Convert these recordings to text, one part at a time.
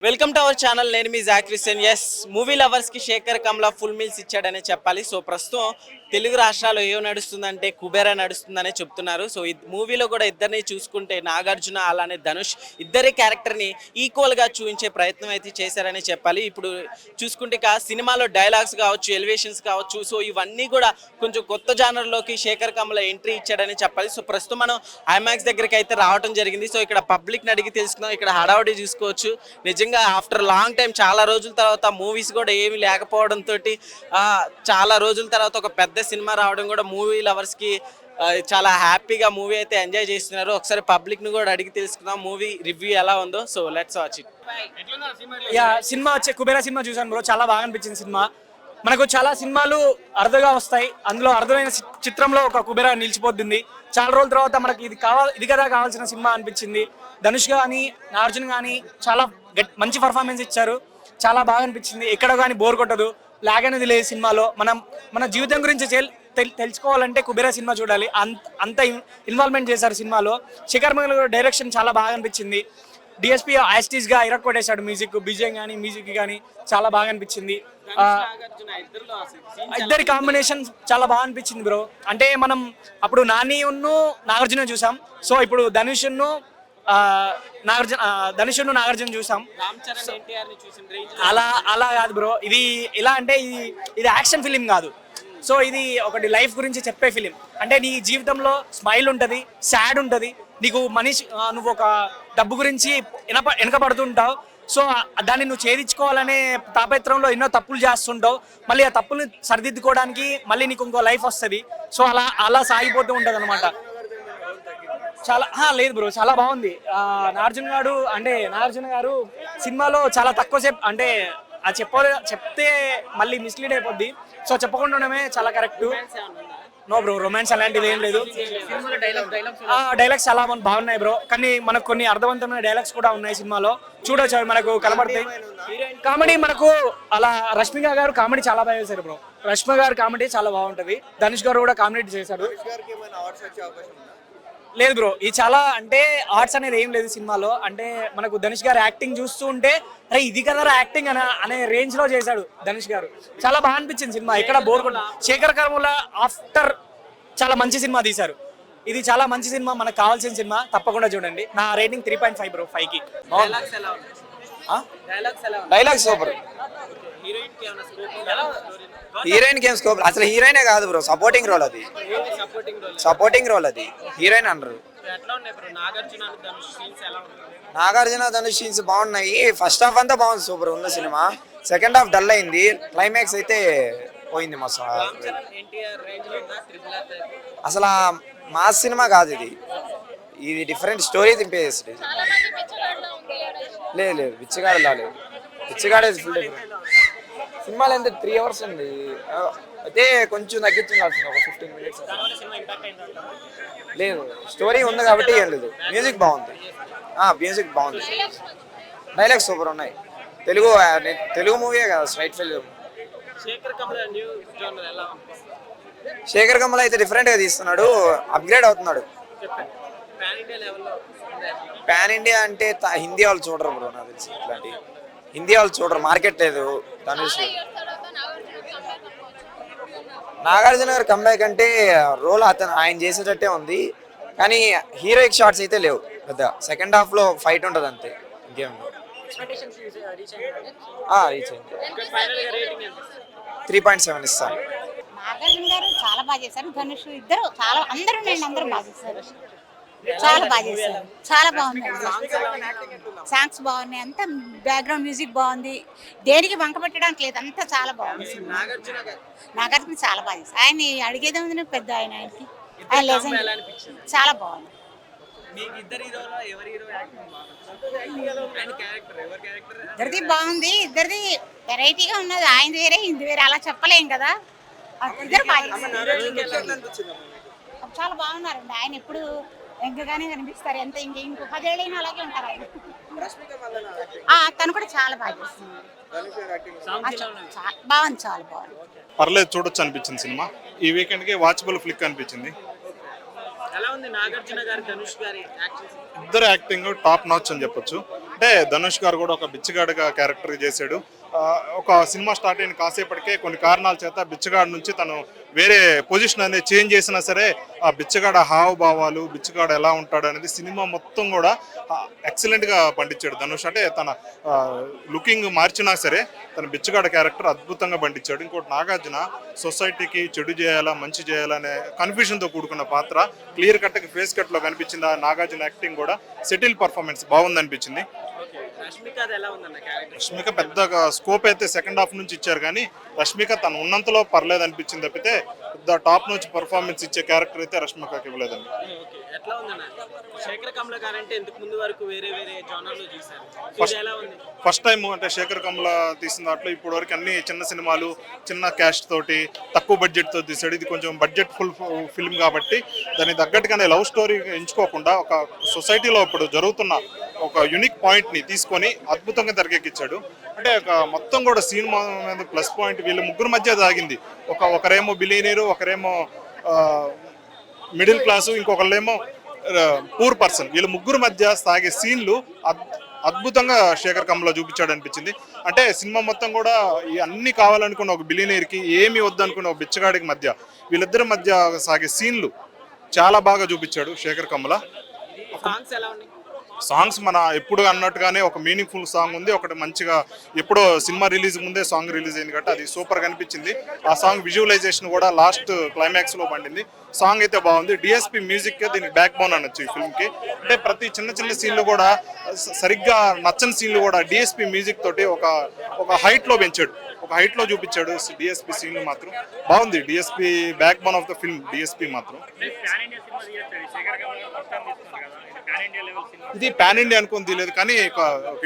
Welcome to our channel. నేను మీ జాక్రిస్టియన్. Yes, movie lovers కి Shekhar Kamla full meals ఇచ్చాడనే చెప్పాలి. సో ప్రస్తుతం తెలుగు రాష్ట్రాల్లో ఏం నడుస్తుందంటే కుబేరా నడుస్తుందనే చెప్తున్నారు. సో ఈ మూవీలో కూడా ఇద్దరిని చూసుకుంటే నాగార్జున అలానే ధనుష్ ఇద్దరి క్యారెక్టర్ని ఈక్వల్గా చూపించే ప్రయత్నం అయితే చేశారని చెప్పాలి. ఇప్పుడు చూసుకుంటే సినిమాలో డైలాగ్స్ కావచ్చు, ఎలివేషన్స్ కావచ్చు, సో ఇవన్నీ కూడా కొంచెం కొత్త జానర్లోకి శేఖర్ కమ్లా ఎంట్రీ ఇచ్చాడని చెప్పాలి. సో ప్రస్తుతం మనం ఐమాక్స్ దగ్గరికి అయితే రావడం జరిగింది. సో ఇక్కడ పబ్లిక్ని అడిగి తెలుసుకుందాం. ఇక్కడ హడావుడి చూసుకోవచ్చు. నిజంగా ఆఫ్టర్ లాంగ్ టైం, చాలా రోజుల తర్వాత మూవీస్ కూడా ఏమి లేకపోవడంతో చాలా రోజుల తర్వాత ఒక పెద్ద సినిమా రావడం కూడా మూవీ లవర్స్కి చాలా హ్యాపీగా మూవీ అయితే ఎంజాయ్ చేస్తున్నారు. ఒకసారి పబ్లిక్ని కూడా అడిగి తెలుసుకుందాం మూవీ రివ్యూ ఎలా ఉందో. So let's watch it. Cinema వచ్చే కుబేరా సినిమా చూసాను బ్రో, చాలా బాగా అనిపించింది సినిమా. మనకు చాలా సినిమాలు అరుదుగా వస్తాయి, అందులో అరుదైన చిత్రంలో ఒక కుబేరా నిలిచిపోతుంది. చాలా రోజుల తర్వాత మనకి ఇది కదా కావాల్సిన సినిమా అనిపించింది. ధనుష్ కానీ నాగార్జున కానీ చాలా మంచి పర్ఫార్మెన్స్ ఇచ్చారు, చాలా బాగా అనిపించింది. ఎక్కడ కానీ బోర్ కొట్టదు, లాగ్ అనేది లేదు సినిమాలో. మన జీవితం గురించి తెలుసుకోవాలంటే కుబేరా సినిమా చూడాలి, అంత ఇన్వాల్వ్మెంట్ చేశారు సినిమాలో. శేఖర్ కమ్లా డైరెక్షన్ చాలా బాగా అనిపించింది. డిఎస్పీ యాస్టీస్గా ఇరక్కొట్టేశాడు. బీజిఎం కానీ మ్యూజిక్ కానీ చాలా బాగా అనిపించింది. ఇద్దరి కాంబినేషన్ చాలా బాగా అనిపించింది బ్రో. అంటే మనం అప్పుడు నాగార్జున చూసాం, సో ఇప్పుడు ధనుష్ను నాగార్జున చూసాం. అలా కాదు బ్రో, ఇది ఎలా అంటే ఇది యాక్షన్ ఫిలిం కాదు. సో ఇది ఒకటి లైఫ్ గురించి చెప్పే ఫిలిం. అంటే నీ జీవితంలో స్మైల్ ఉంటుంది, సాడ్ ఉంటుంది. నీకు నువ్వు ఒక డబ్బు గురించి వెనకబడుతుంటావు. సో దాన్ని నువ్వు ఛేదించుకోవాలనే తాపత్రంలో ఎన్నో తప్పులు చేస్తుంటావు. మళ్ళీ ఆ తప్పుల్ని సరిదిద్దుకోవడానికి మళ్ళీ నీకు ఇంకో లైఫ్ వస్తుంది. సో అలా సాగిపోతూ ఉంటుంది అనమాట. చాలా లేదు బ్రో, చాలా బాగుంది. నాగార్జున గారు సినిమాలో చాలా తక్కువ సేపు, అంటే అది చెప్తే మళ్ళీ మిస్లీడ్ అయిపోద్ది. సో చెప్పకుండా ఉండడమే చాలా కరెక్ట్. నో బ్రో, రొమాన్స్ అలాంటిది ఏం లేదు. డైలాగ్స్ చాలా బాగున్నాయి బ్రో, కానీ మనకు కొన్ని అర్థవంతమైన డైలాగ్స్ కూడా ఉన్నాయి సినిమాలో. చూడొచ్చు, మనకు కనబడతాయి. కామెడీ మనకు అలా రష్మిక గారు కామెడీ చాలా బాగా చేశారు బ్రో. రష్మిక గారు కామెడీ చాలా బాగుంటది. ధనుష్ గారు కూడా కామెడీ చేశారు. లేదు బ్రో, ఇది చాలా అంటే ఆర్ట్స్ అనేది ఏం లేదు సినిమాలో. అంటే మనకు ధనుష్ గారు యాక్టింగ్ చూస్తూ ఉంటే అరే ఇది కదా యాక్టింగ్ అనే రేంజ్ లో చేశాడు ధనుష్ గారు. చాలా బాగా అనిపించింది సినిమా, ఎక్కడ బోర్ కొట్ట. శేఖర్ కమ్లా ఆఫ్టర్ చాలా మంచి సినిమా తీశారు. ఇది చాలా మంచి సినిమా, మనకు కావాల్సిన సినిమా. తప్పకుండా చూడండి. నా రేటింగ్ 3.5 బ్రో, 5కి. Dialogue super. Heroine game scope అసలు హీరోయినే కాదు బ్రో, సపోర్టింగ్ రోల్ అది హీరోయిన్ అనరు. నాగార్జున ధనుష్ సీన్స్ బాగున్నాయి. ఫస్ట్ హాఫ్ అంతా బాగుంది, సూపర్ ఉంది సినిమా. సెకండ్ హాఫ్ డల్ అయింది, క్లైమాక్స్ అయితే పోయింది మొత్తం. అసలు మాస్ సినిమా కాదు ఇది డిఫరెంట్ స్టోరీ దింపేసి. లేదు పిచ్చిగాడు లేదు, పిచ్చిగాడే ఫుల్ డిఫరెంట్. సినిమాలు ఎంత 3 hours ఉంది, అయితే కొంచెం తగ్గించాల్సింది ఒక 15 minutes. లేదు, స్టోరీ ఉంది కాబట్టి ఏం లేదు. మ్యూజిక్ బాగుంది, డైలాగ్స్ సూపర్ ఉన్నాయి. తెలుగు మూవీ కదా, స్ట్రైట్ ఫిల్మ్. శేఖర్ కమ్లా అయితే డిఫరెంట్గా తీస్తున్నాడు, అప్గ్రేడ్ అవుతున్నాడు. పాన్ ఇండియా అంటే హిందీ వాళ్ళు చూడరు బ్రో, నాకు తెలిసి. ఇట్లాంటి హిందీ వాళ్ళు చూడరు, మార్కెట్ లేదు. ధనుష్ నాగార్జున గారు కంబ్యాక్ అంటే రోల్ ఆయన చేసేటట్టే ఉంది, కానీ హీరోయిక్ షాట్స్ అయితే లేవు పెద్ద. సెకండ్ హాఫ్ లో ఫైట్ ఉంటుంది అంతే, ఇంకేం. రీచ్ అయింది. 3.7 ఇస్తాను. నాగార్జున గారు చాలా బాగా చేశారు, ధనుష్ ఇద్దరు అందరూ బాగా చేశారు. చాలా బాగా చేశారు, చాలా బాగుంది. సాంగ్స్ బాగున్నాయి, అంతా బ్యాక్గ్రౌండ్ మ్యూజిక్ బాగుంది. దేనికి వంక పెట్టడానికి లేదు, అంతా చాలా బాగుంది. నాగార్జున చాలా బాగా చేశారు. ఆయన అడిగేదే ఉంది పెద్ద, ఆయనకి ఆయన లెజెండ్. చాలా బాగుంది. ఇద్దరిది బాగుంది, ఇద్దరిది వెరైటీగా ఉన్నది. ఆయన వేరే ఇది వేరే, అలా చెప్పలేం కదా. ఇద్దరు చాలా బాగున్నారండి. ఆయన ఎప్పుడు ఎంకగానే కనిపిస్తారు, ఎంత ఇంకో 10 ఏళ్ళైనా అలాగే ఉంటారు ఆయన. తను కూడా చాలా బాగా చేస్తుంది, బాగుంది, చాలా బాగుంది. పర్లేదు, చూడొచ్చు అనిపించింది సినిమా. ఈ వీకెండ్ కి వాచబుల్ ఫ్లిక్ అనిపించింది. ఎలా ఉంది నాగార్జున గారి ధనుష్ గారి యాక్టింగ్? ఇద్దరు యాక్టింగ్ టాప్ నాచ్ అని చెప్పొచ్చు. అంటే ధనుష్ గారు కూడా ఒక బిచ్చగాడిగా క్యారెక్టర్ చేశాడు. ఒక సినిమా స్టార్ట్ అయిన కాసేపటికే కొన్ని కారణాల చేత బిచ్చగాడి నుంచి తను వేరే పొజిషన్ అనేది చేంజ్ చేసినా సరే ఆ బిచ్చగాడ హావభావాలు, బిచ్చగాడు ఎలా ఉంటాడు అనేది సినిమా మొత్తం కూడా ఎక్సలెంట్గా పండించాడు ధనుష్. అంటే తన లుకింగ్ మార్చినా సరే తన బిచ్చగాడ క్యారెక్టర్ అద్భుతంగా పండించాడు. ఇంకోటి నాగార్జున సొసైటీకి చెడు చేయాలా మంచి చేయాలా అనే కన్ఫ్యూజన్తో కూడుకున్న పాత్ర క్లియర్ కట్కి ఫేస్ కట్లో కనిపించింది. ఆ నాగార్జున యాక్టింగ్ కూడా సెటిల్ పర్ఫార్మెన్స్ బాగుంది అనిపించింది. రష్మిక పెద్దగా స్కోప్ అయితే సెకండ్ హాఫ్ నుంచి ఇచ్చారు, కానీ రష్మిక తను ఉన్నంతలో పర్లేదు అనిపించింది తప్పితే పెద్ద టాప్ నుంచి పర్ఫార్మెన్స్ ఇచ్చే క్యారెక్టర్ అయితే రష్మికకి ఇవ్వలేదండి. ఎట్లా ఉందన్న శేఖర్ కమ్ల గారంటే ఇంతకు ముందు వరకు వేరే వేరే జోనర్లో చూశారు, ఎలా ఉంది? ఫస్ట్ టైం అంటే శేఖర్ కమ్ల తీసిన దాంట్లో ఇప్పుడు వరకు అన్ని చిన్న సినిమాలు చిన్న క్యాస్ట్ తోటి తక్కువ బడ్జెట్ తో తీసాడు. ఇది కొంచెం బడ్జెట్ ఫుల్ ఫిల్మ్ కాబట్టి దానికి తగ్గట్టుగానే లవ్ స్టోరీ ఎంచుకోకుండా ఒక సొసైటీలో ఇప్పుడు జరుగుతున్న ఒక యూనిక్ పాయింట్ ని తీసుకొని అద్భుతంగా తెరకెక్కించాడు. అంటే ఒక మొత్తం కూడా సినిమా మీద ప్లస్ పాయింట్ వీళ్ళ ముగ్గురు మధ్య సాగింది. ఒకరేమో బిలియనీరు, ఒకరేమో మిడిల్ క్లాసు, ఇంకొకళ్ళేమో పూర్ పర్సన్. వీళ్ళ ముగ్గురు మధ్య సాగే సీన్లు అద్భుతంగా శేఖర్ కమ్లో చూపించాడు అనిపించింది. అంటే సినిమా మొత్తం కూడా అన్ని కావాలనుకున్న ఒక బిలియనీర్కి ఏమి వద్దనుకున్న ఒక బిచ్చగాడికి మధ్య వీళ్ళిద్దరి మధ్య సాగే సీన్లు చాలా బాగా చూపించాడు శేఖర్ కమ్ల. సాంగ్స్ ఎలా ఉన్నాయి? సాంగ్స్ మన ఎప్పుడు అన్నట్టుగానే ఒక మీనింగ్ఫుల్ సాంగ్ ఉంది, ఒకటి మంచిగా ఎప్పుడో సినిమా రిలీజ్ ముందే సాంగ్ రిలీజ్ అయింది కాబట్టి అది సూపర్గా అనిపించింది. ఆ సాంగ్ విజువలైజేషన్ కూడా లాస్ట్ క్లైమాక్స్లో పండింది. సాంగ్ అయితే బాగుంది. డిఎస్పి మ్యూజిక్ దీనికి బ్యాక్ బోన్ అనొచ్చు ఈ ఫిల్మ్కి. అంటే ప్రతి చిన్న చిన్న సీన్లు కూడా సరిగ్గా నచ్చని సీన్లు కూడా డిఎస్పి మ్యూజిక్ తోటి ఒక హైట్లో పెంచాడు, ఒక హైట్లో చూపించాడు. డిఎస్పి సీన్లు మాత్రం బాగుంది. DSP back bone of the film DSP మాత్రం. ఇది పాన్ ఇండియా అనుకుని తెలియదు, కానీ ఒక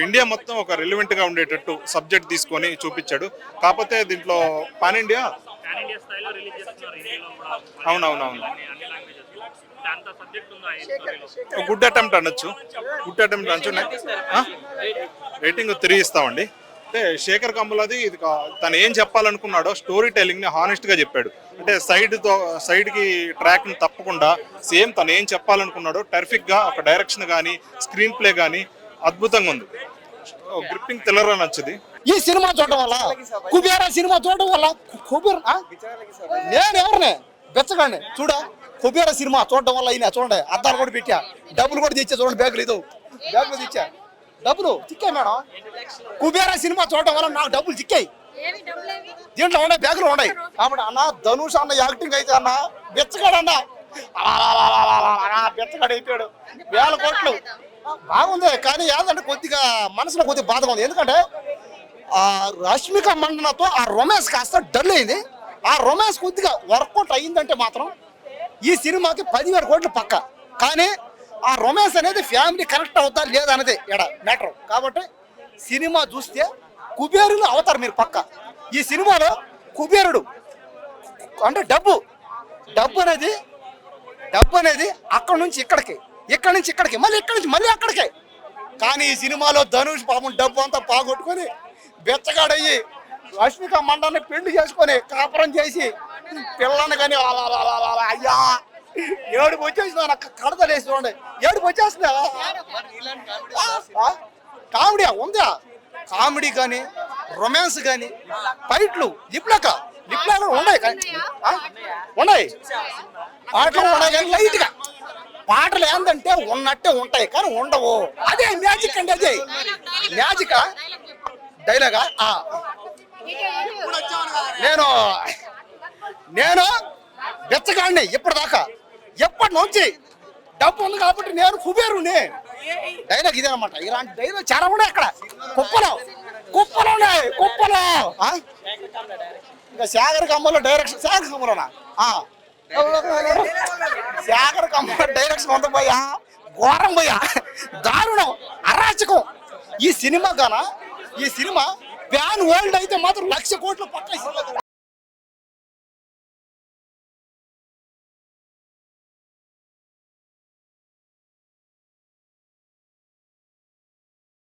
ఇండియా మొత్తం ఒక రిలవెంట్ గా ఉండేటట్టు సబ్జెక్ట్ తీసుకొని చూపించాడు. కాకపోతే దీంట్లో పాన్ ఇండియా అవునవునవును గుడ్ అటెంప్ట్ అనొచ్చు. గుడ్ అటెంప్ట్ అనొచ్చు. రేటింగ్ 3 ఇస్తామండి. అంటే శేఖర్ కమ్ములది ఇది తను ఏం చెప్పాలనుకున్నాడో స్టోరీ టెల్లింగ్ ని హానెస్ట్ గా చెప్పాడు. అంటే సైడ్ కి ట్రాక్ ని తప్పకుండా సేమ్ తను ఏం చెప్పాలనుకున్నాడో టెరిఫిక్ గా ఒక డైరెక్షన్ కానీ స్క్రీన్ ప్లే కానీ అద్భుతంగా ఉంది. గ్రిప్పింగ్ థ్రిల్లర్ అని నచ్చింది. ఈ సినిమా చూడటం వల్ల కుబేరా సినిమా చూడటం వల్ల నేను ఎవరిని బెచ్చగాడిని చూడా. కుబేరా సినిమా చూడటం వల్ల అయినా చూడండి, అద్దాలు కూడా పెట్టా, డబ్బులు కూడా తెచ్చా చూడండి, బ్యాగులు ఇదో బ్యాగులు తెచ్చా, డబ్బులు చిక్కాయి మేడం. కుబేరా సినిమా చూడటం వల్ల నాకు డబ్బులు చిక్కాయి. దీంట్లో ఉండే బ్యాగులు ఉన్నాయి కాబట్టి అన్న ధనుష్ అన్న యాక్టింగ్ అయితే అన్న బెచ్చగాడు అన్న బెచ్చగాడు అయిపోయాడు. 1000 కోట్లు బాగుంది, కానీ ఏంటంటే కొద్దిగా మనసులో కొద్దిగా బాధగా ఉంది. ఎందుకంటే ఆ రష్మిక మండనతో ఆ రొమాన్స్ కాస్త డల్ అయింది. ఆ రొమాన్స్ కొద్దిగా వర్కౌట్ అయ్యిందంటే మాత్రం ఈ సినిమాకి 10,000 కోట్లు పక్క. కానీ ఆ రొమాన్స్ అనేది ఫ్యామిలీ కనెక్ట్ అవుతా లేదనేది ఎడ మ్యాటర్. కాబట్టి సినిమా చూస్తే కుబేరులు అవుతారు మీరు పక్క. ఈ సినిమాలో కుబేరుడు అంటే డబ్బు అనేది అక్కడ నుంచి ఇక్కడికి, ఇక్కడి నుంచి ఇక్కడికి, మళ్ళీ ఇక్కడి నుంచి మళ్ళీ అక్కడికే. కానీ ఈ సినిమాలో ధనుష్ పాపం డబ్బు అంతా పాగొట్టుకొని బెచ్చగాడయ్యి రష్మిక మండని పెళ్లి చేసుకొని కాపురం చేసి పిల్లని కానీ అయ్యా ఏడుపు వచ్చేసింది. నాకు కడతలేసి చూడండి, ఏడుపు వచ్చేస్తుందా. కామెడీ ఉందా? కామెడీ కానీ రొమాన్స్ కానీ ఫైట్లు లిప్లాగా ఉన్నాయి పాటలు ఉన్నాయి కానీ లైట్గా. పాటలు ఏంటంటే ఉన్నట్టే ఉంటాయి కానీ ఉండవు. అదే మ్యాజిక్ అండి, అదే మ్యాజిక్. డైలాగా నేను బెచ్చగాడిని ఇప్పటిదాకా, ఎప్పటి నుంచి డబ్బు ఉంది కాబట్టి నేను కుబేరుని. డైలాగ్ ఇదే అనమాట. ఇలాంటి డైలాగ్ చాలా ఉన్నాయి అక్కడ. కుప్పలో ఉన్నాయి కుప్పలో. ఇంకా శేఖర్ కమ్మలో డైరెక్షన్, శేఖర్ కమ్మలోనా శేఖర్ కమ్మలో డైరెక్షన్ ఉంది పోయా, ఘోరం పోయా, దారుణం, అరాచకం. ఈ సినిమా ప్యాన్ వరల్డ్ అయితే మాత్రం 1,00,000 కోట్లు పక్క సినిమా